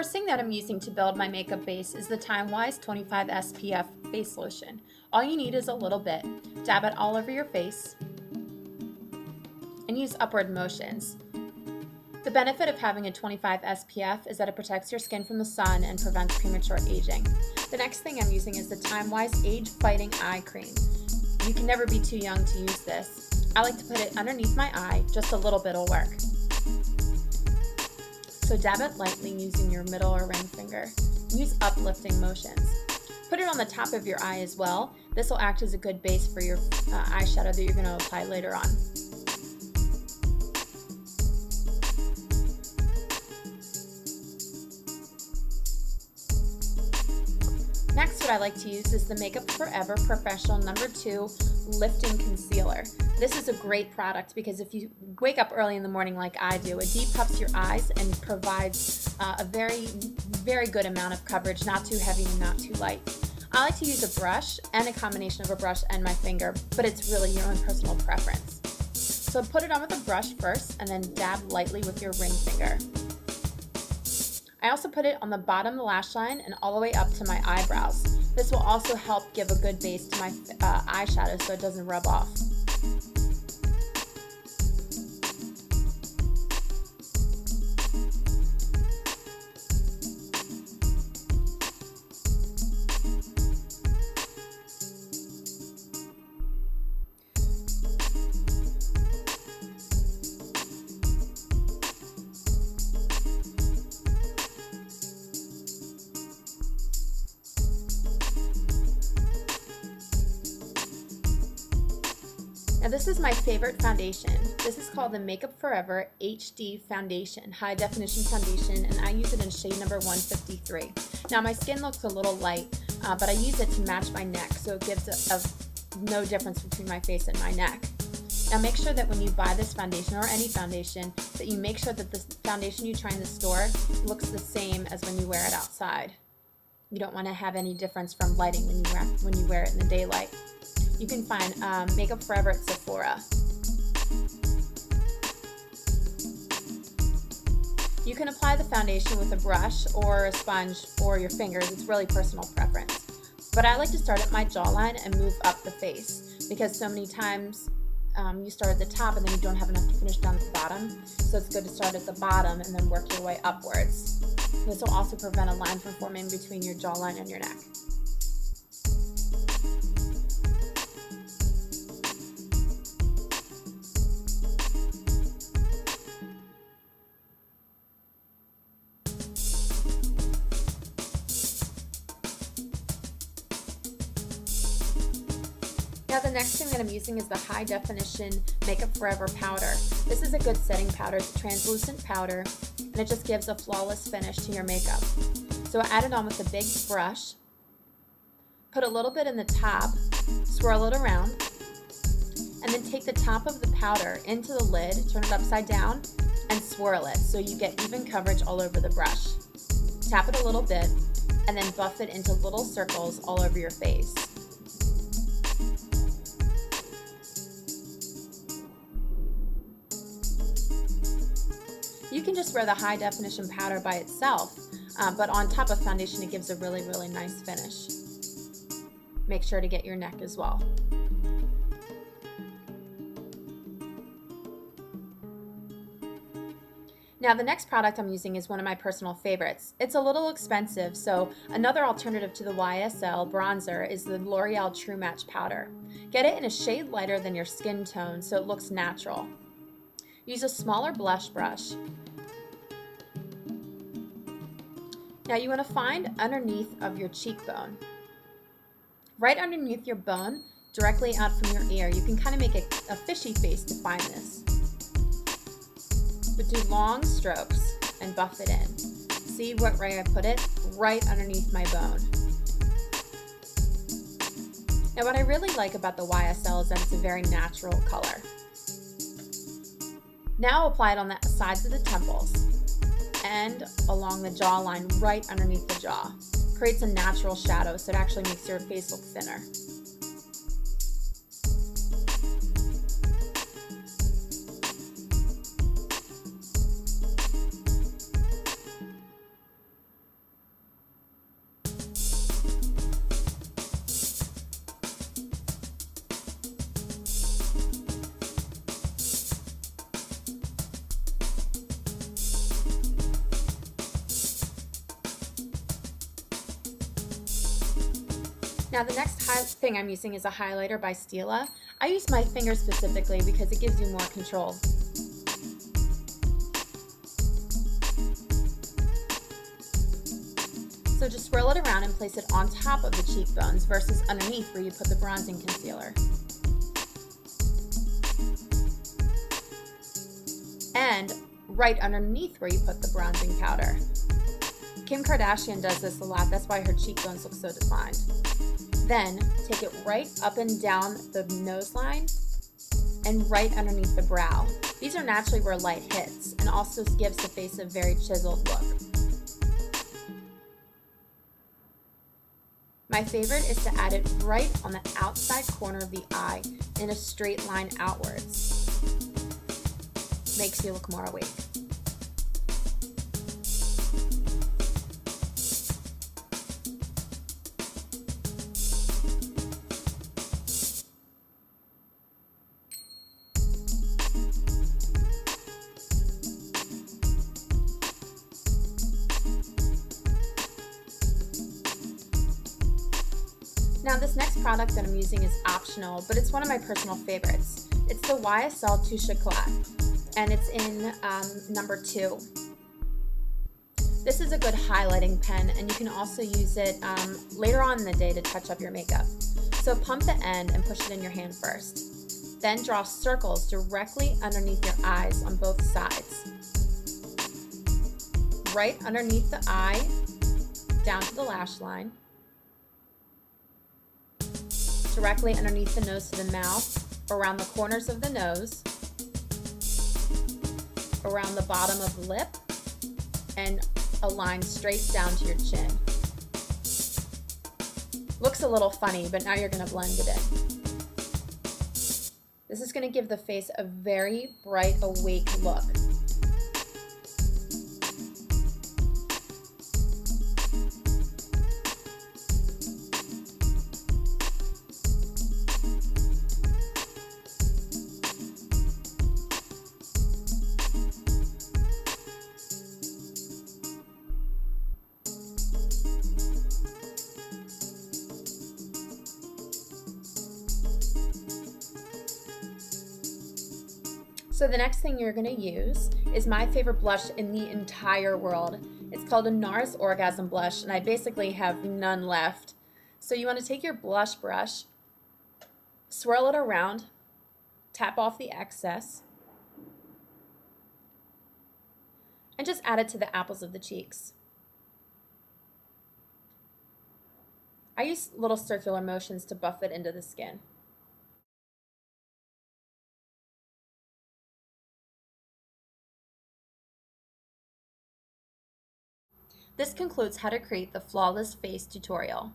first thing that I'm using to build my makeup base is the Time-Wise 25 SPF face lotion. All you need is a little bit. Dab it all over your face and use upward motions. The benefit of having a 25 SPF is that it protects your skin from the sun and prevents premature aging. The next thing I'm using is the Time-Wise Age Fighting Eye Cream. You can never be too young to use this. I like to put it underneath my eye, just a little bit will work. So dab it lightly using your middle or ring finger. Use uplifting motions. Put it on the top of your eye as well. This will act as a good base for your eyeshadow that you're going to apply later on. Next, what I like to use is the Makeup Forever Professional No. 2 Lifting Concealer. This is a great product because if you wake up early in the morning like I do, it deep puffs your eyes and provides a very good amount of coverage, not too heavy and not too light. I like to use a brush and a combination of a brush and my finger, but it's really your own personal preference. So put it on with a brush first and then dab lightly with your ring finger. I also put it on the bottom of the lash line and all the way up to my eyebrows. This will also help give a good base to my eyeshadow so it doesn't rub off. Now this is my favorite foundation. This is called the Makeup Forever HD Foundation, High Definition Foundation, and I use it in shade number 153. Now my skin looks a little light, but I use it to match my neck, so it gives no difference between my face and my neck. Now make sure that when you buy this foundation, or any foundation, that you make sure that the foundation you try in the store looks the same as when you wear it outside. You don't want to have any difference from lighting when you wear it in the daylight. You can find Makeup Forever at Sephora. You can apply the foundation with a brush or a sponge or your fingers. It's really personal preference. But I like to start at my jawline and move up the face because so many times you start at the top and then you don't have enough to finish down at the bottom. So it's good to start at the bottom and then work your way upwards. This will also prevent a line from forming between your jawline and your neck. Now the next thing that I'm using is the High Definition Makeup Forever Powder. This is a good setting powder. It's a translucent powder and it just gives a flawless finish to your makeup. So I add it on with a big brush, put a little bit in the top, swirl it around, and then take the top of the powder into the lid, turn it upside down, and swirl it so you get even coverage all over the brush. Tap it a little bit and then buff it into little circles all over your face. You can just wear the High Definition powder by itself, but on top of foundation it gives a really nice finish. Make sure to get your neck as well. Now the next product I'm using is one of my personal favorites. It's a little expensive, so another alternative to the YSL bronzer is the L'Oreal True Match powder. Get it in a shade lighter than your skin tone so it looks natural. Use a smaller blush brush. Now you want to find underneath of your cheekbone. Right underneath your bone, directly out from your ear. You can kind of make a fishy face to find this. But do long strokes and buff it in. See what way I put it? Right underneath my bone. Now what I really like about the YSL is that it's a very natural color. Now apply it on the sides of the temples and along the jawline right underneath the jaw. Creates a natural shadow so it actually makes your face look thinner. Now the next thing I'm using is a highlighter by Stila. I use my finger specifically because it gives you more control. So just swirl it around and place it on top of the cheekbones versus underneath where you put the bronzing concealer. And right underneath where you put the bronzing powder. Kim Kardashian does this a lot, that's why her cheekbones look so defined. Then take it right up and down the nose line and right underneath the brow. These are naturally where light hits and also gives the face a very chiseled look. My favorite is to add it right on the outside corner of the eye in a straight line outwards. Makes you look more awake. Now this next product that I'm using is optional, but it's one of my personal favorites. It's the YSL Touche Éclat, and it's in number 2. This is a good highlighting pen, and you can also use it later on in the day to touch up your makeup. So pump the end and push it in your hand first. Then draw circles directly underneath your eyes on both sides. Right underneath the eye, down to the lash line. Directly underneath the nose to the mouth, around the corners of the nose, around the bottom of the lip, and a line straight down to your chin. Looks a little funny, but now you're going to blend it in. This is going to give the face a very bright, awake look. So the next thing you're going to use is my favorite blush in the entire world. It's called a Nars Orgasm Blush, and I basically have none left. So you want to take your blush brush, swirl it around, tap off the excess, and just add it to the apples of the cheeks. I use little circular motions to buff it into the skin. This concludes how to create the flawless face tutorial.